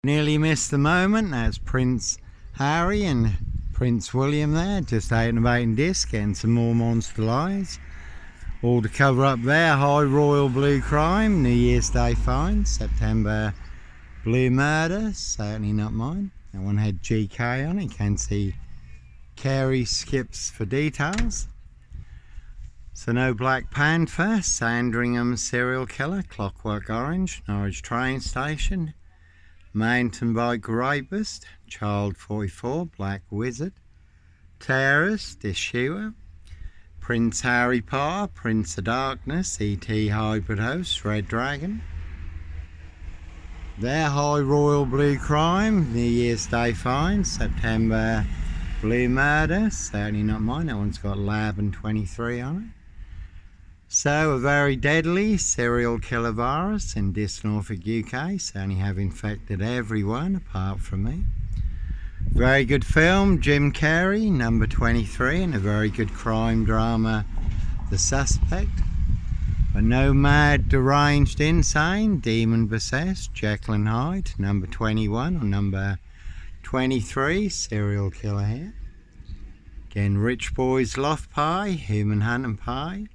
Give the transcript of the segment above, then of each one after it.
Nearly missed the moment. That's Prince Harry and Prince William there, just out and about in disc, getting some more monster lies. All to cover up there. High Royal Blue Crime, New Year's Day find, September Blue Murder, certainly not mine. That one had GK on it. You can see Carey skips for details. So no Black Panther, Sandringham serial killer, Clockwork Orange, Norwich train station, Mountain bike rapist, Child 44, Black Wizard, Terrorist, Issuer, Prince Harry Potter, Prince of Darkness, E.T. Hybrid Host, Red Dragon. There, High Royal Blue Crime, New Year's Day find, September Blue Murder, certainly not mine, that one's got Lab and 23 on it. So, a very deadly serial killer virus in Norfolk, UK, certainly have infected everyone apart from me. Very good film, Jim Carrey, number 23, and a very good crime drama, The Suspect. But no mad, deranged, insane, demon possessed, Jekyll and Hyde, number 21 or number 23, serial killer here. Again, Rich Boys Loft Pie, Human Hunting Pie.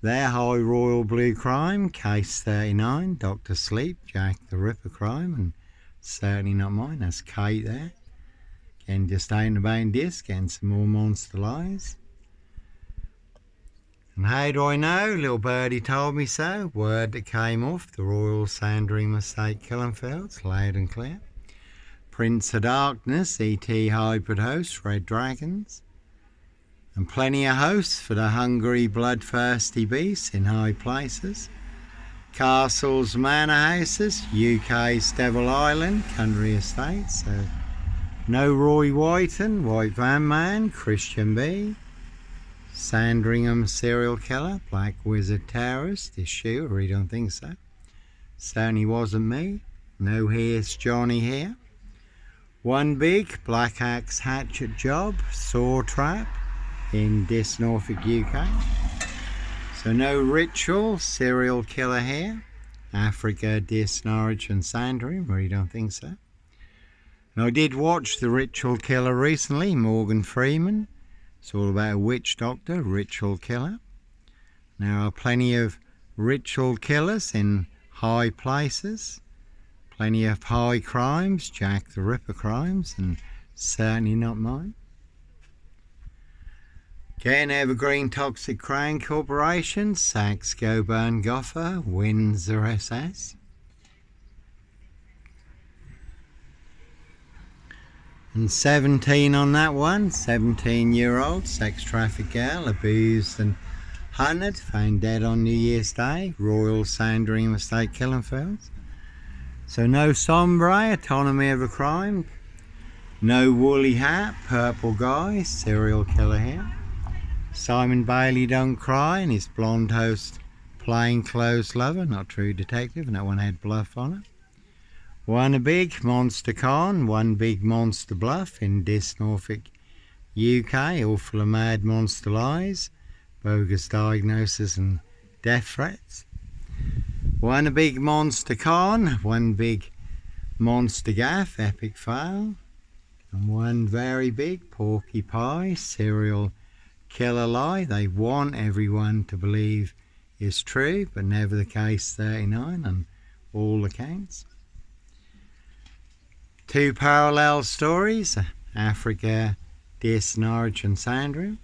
There, High Royal Blue Crime, Case 39, Dr. Sleep, Jack the Ripper crime, and certainly not mine, that's Kate there. Again, just out and about in disc, getting some more monster lies. And how do I know? Little birdie told me so. Word that came off the Royal Sandringham Estate Killing Fields, loud and clear. Prince of Darkness, E.T. Hybrid Host, Red Dragons. And plenty of hosts for the hungry, bloodthirsty beasts in high places. Castles, manor houses, UK's Devil Island, country estates. So no Roy Whiten, White Van Man, Christian B. Sandringham serial killer, Black Wizard terrorist, issue, I really don't think so. Certainly wasn't me. No here's Johnny here. One big Black Axe hatchet job, saw trap in Norfolk, UK. So no ritual serial killer here. Africa, Norwich and Sandringham, really don't think so. And I did watch The Ritual Killer recently, Morgan Freeman. It's all about a witch doctor, ritual killer. There are plenty of ritual killers in high places. Plenty of high crimes, Jack the Ripper crimes, and certainly not mine. Again, Evergreen Toxic Crown Corporation, Saks Goburn Goffer, Windsor SS. And 17 on that one, 17-year-old sex trafficked girl, abused and hunted, found dead on New Year's Day, Royal Sandringham Estate Killing Fields. So no sombre, autonomy of a crime, no woolly hat, purple guy, serial killer here. Simon Bailey Don't Cry and his blonde host, plainclothes lover, not true detective, and that one had bluff on it. One a big monster con, one big monster bluff in Norfolk, UK, all full of mad monster lies, bogus diagnosis and death threats. One a big monster con, one big monster gaff, epic fail, and one very big porky pie, serial killer lie they want everyone to believe is true, but never the case 39 on all accounts. Two parallel stories, Africa, Norwich and Sandringham.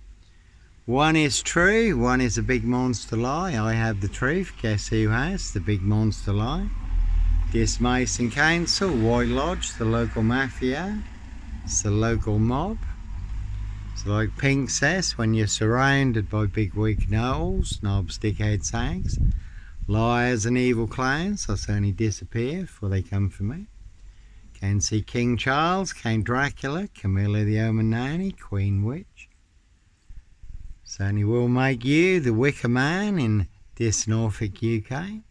One is true, one is a big monster lie. I have the truth, guess who has the big monster lie? Mason Council, White Lodge, the local mafia, it's the local mob. So like Pink says, when you're surrounded by big weak gnolls, knobs, dickheads, hags, liars and evil clowns, I'll certainly disappear before they come for me. Can see King Charles, Count Dracula, Camilla the Omen Nanny, Queen Witch. Certainly will make you the Wicker Man in Norfolk, UK.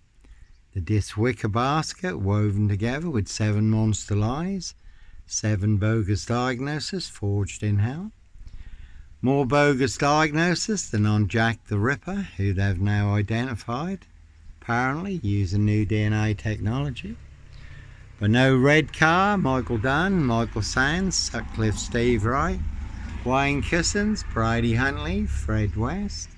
The Wicker basket woven together with 7 monster lies, 7 bogus diagnoses forged in hell. More bogus diagnosis than on Jack the Ripper, who they've now identified, apparently using new DNA technology. But no red car, Michael Dunn, Michael Sands, Sutcliffe Steve Wright, Wayne Cousins, Brady Huntley, Fred West.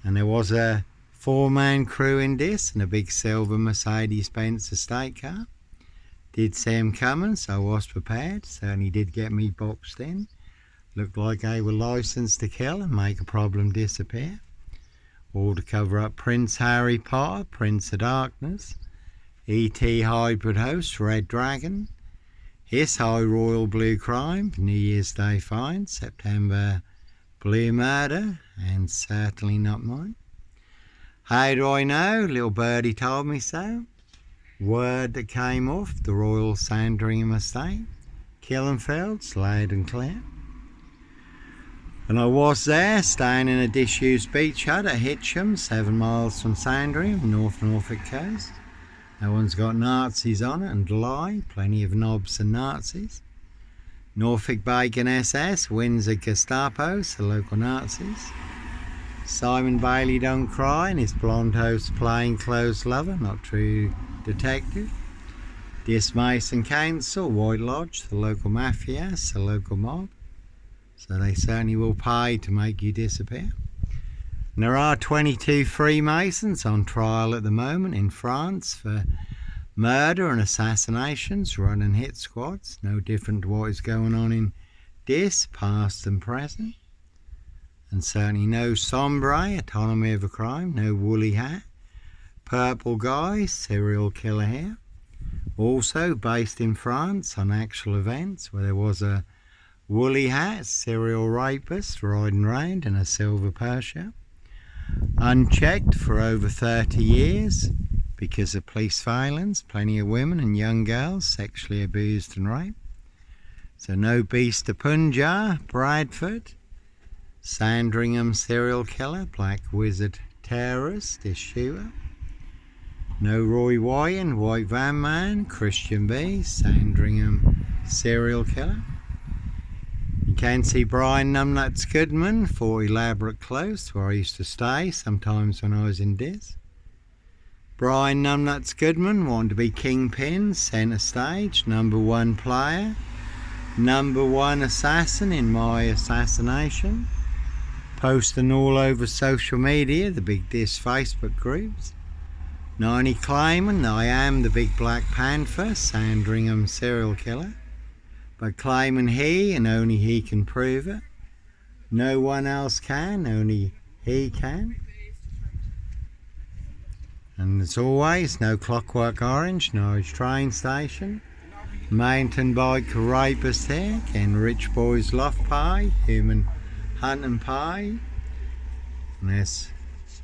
And there was a 4-man crew in this and a big silver Mercedes-Benz estate car. Did see him coming, so I was prepared. Certainly did get me boxed in. Looked like they were licensed to kill and make a problem disappear. All to cover up Prince Harry Potter, Prince of Darkness, E.T. Hybrid Host, Red Dragon, His High Royal Blue Crime, New Year's Day Find, September Blue Murder, and Certainly Not Mine. How do I know? Little birdie told me so. Word that came off the Royal Sandringham estate, Killenfields, loud and clear. And I was there, staying in a disused beach hut at Hitcham, 7 miles from Sandringham, North Norfolk coast. No one's got Nazis on it and lie, plenty of knobs and Nazis. Norfolk Bacon SS, Windsor Gestapos, the local Nazis. Simon Bailey don't cry and his blonde host plainclothes lover, not true detective. Dis Mason Council, White Lodge, the local mafia, the local mob. So they certainly will pay to make you disappear. And there are 22 Freemasons on trial at the moment in France for murder and assassinations, running hit squads. No different to what is going on in this, past and present. And certainly no sombre, autonomy of a crime, no woolly hat, purple guy, serial killer here. Also based in France on actual events where there was a woolly hat, serial rapist riding round in a silver Porsche. Unchecked for over 30 years because of police violence, plenty of women and young girls sexually abused and raped. So no Beast of Punjab, Bradford, Sandringham serial killer, Black Wizard terrorist, this shooter. No Roy Wyan, White Van Man, Christian B, Sandringham serial killer. You can see Brian Numbnuts Goodman, 4 Elaborate Close, where I used to stay sometimes when I was in Diz. Brian Numbnuts Goodman wanted to be kingpin, centre stage, #1 player, #1 assassin in my assassination. Posting all over social media, the big Diz Facebook groups. 90 claiming that I am the big Black Panther, Sandringham serial killer. By claiming he and only he can prove it. No one else can, only he can. And as always, no Clockwork Orange, Norwich train station. Mountain bike rapist here, getting rich boys loft pie, human hunting pie. And there's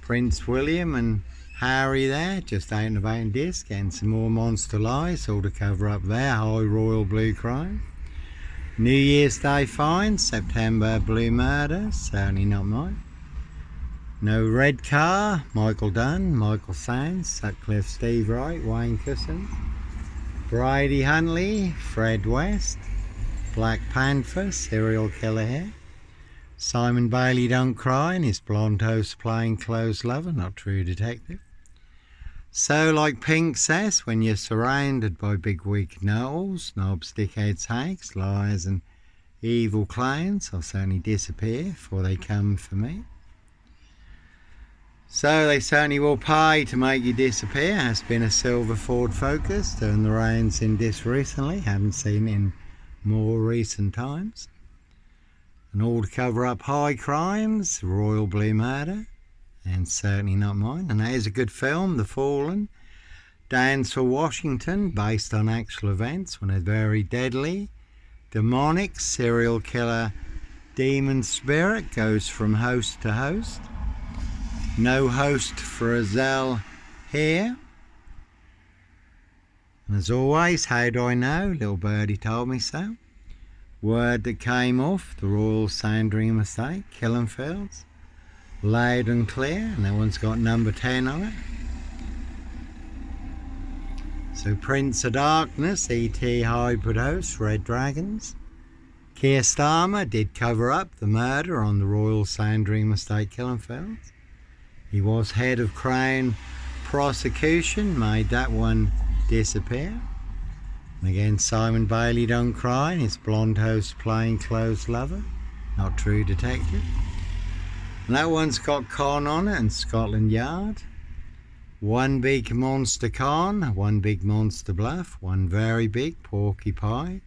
Prince William and Harry there, just out and about in this, getting some more monster lies, all to cover up their high royal blue crime. New Year's Day Find, September Blue Murder, certainly not mine. No red car, Michael Dunn, Michael Sands, Sutcliffe Steve Wright, Wayne Cousins, Brady Huntley, Fred West, Black Panther, serial killer here. Simon Bailey don't cry and his blonde host plainclothes lover, not true detective. So like Pink says, when you're surrounded by bigwig gnolls, knobs, dickheads, hags, liars and evil clowns, I'll certainly disappear before they come for me. So they certainly will pay to make you disappear. Has been a silver Ford Focus doing the rounds in this recently, haven't seen it in more recent times. And all to cover up high crimes, royal blue murder, and certainly not mine. And that is a good film, The Fallen. Dance for Washington, based on actual events when a very deadly, demonic serial killer demon spirit goes from host to host. No host for Azelle here. And as always, how do I know? Little birdie told me so. Word that came off the Royal Sandringham estate, Killenfields. Loud and clear, and that one's got number 10 on it. So Prince of Darkness, E.T. Hybrid Host, Red Dragons. Keir Starmer did cover up the murder on the Royal Sandringham estate, Killenfields. He was head of Crown prosecution, made that one disappear. And again, Simon Bailey don't cry, and his blonde host plainclothes lover, not true detective. And that one's got con on it and Scotland Yard. One big monster con, one big monster bluff, one very big porcupine,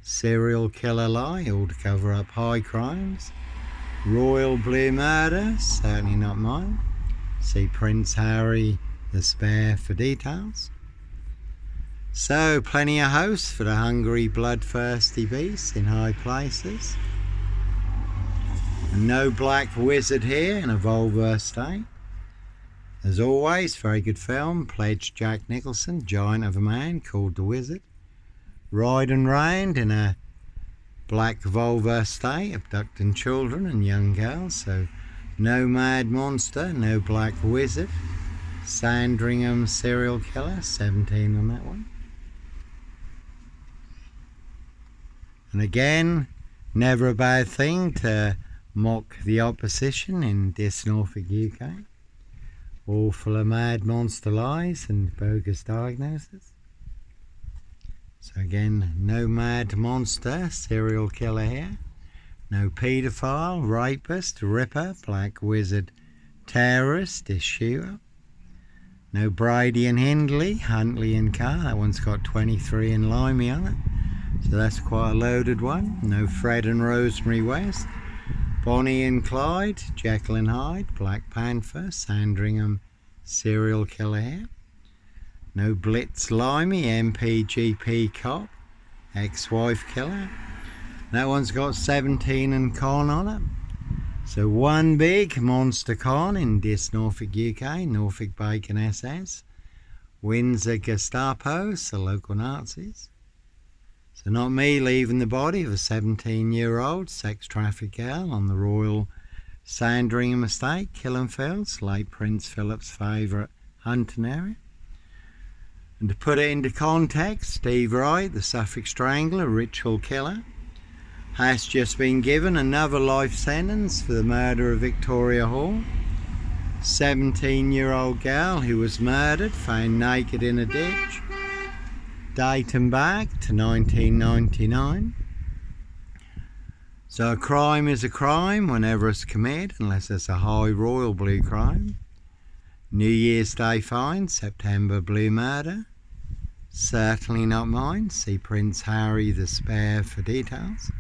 serial killer lie, all to cover up high crimes. Royal blue murder, certainly not mine. See Prince Harry the Spare for details. So, plenty of hosts for the hungry, bloodthirsty beasts in high places. And no black wizard here in a vulvar state. As always, very good film, pledged Jack Nicholson, giant of a man called the Wizard. Ride and reigned in a black vulvar state, abducting children and young girls. So, no mad monster, no black wizard. Sandringham serial killer, 17 on that one. And again, never a bad thing to mock the opposition in this Norfolk, UK. All full of mad monster lies and bogus diagnoses. So again, no mad monster, serial killer here. No paedophile, rapist, ripper, black wizard, terrorist, shooter. No Brady and Hindley, Huntley and Carr. That one's got 23 and Limey on it. So that's quite a loaded one. No Fred and Rosemary West. Bonnie and Clyde, Jekyll and Hyde, Black Panther, Sandringham serial killer here. No Blitz Limey, MPGP cop, ex-wife killer. That one's got 17 and con on it. So one big monster con in this Norfolk, UK, Norfolk Bacon SS. Windsor Gestapos, the local Nazis. So not me leaving the body of a 17-year-old sex trafficked girl on the Royal Sandringham estate, Killenfields, late Prince Philip's favourite hunting area. And to put it into context, Steve Wright, the Suffolk Strangler, ritual killer, has just been given another life sentence for the murder of Victoria Hall. 17-year-old girl who was murdered, found naked in a ditch, dating back to 1999. So a crime is a crime whenever it's committed, unless it's a high royal blue crime. New Year's Day fine, September blue murder. Certainly not mine. See Prince Harry the Spare for details.